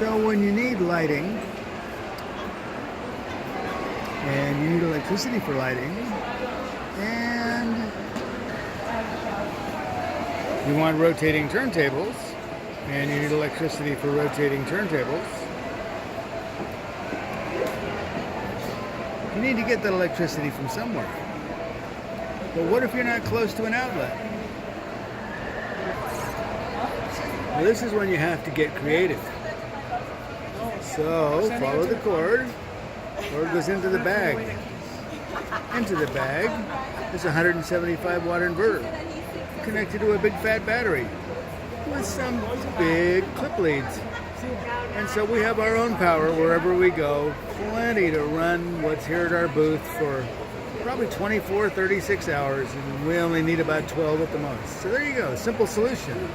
So when you need lighting, and you need electricity for lighting, and you want rotating turntables, and you need electricity for rotating turntables, you need to get that electricity from somewhere. But what if you're not close to an outlet? Well, this is when you have to get creative. So follow the cord. Cord goes into the bag. Into the bag is a 175 watt inverter connected to a big fat battery with some big clip leads. And so we have our own power wherever we go, plenty to run what's here at our booth for probably 24, 36 hours, and we only need about 12 at the most. So there you go, simple solution.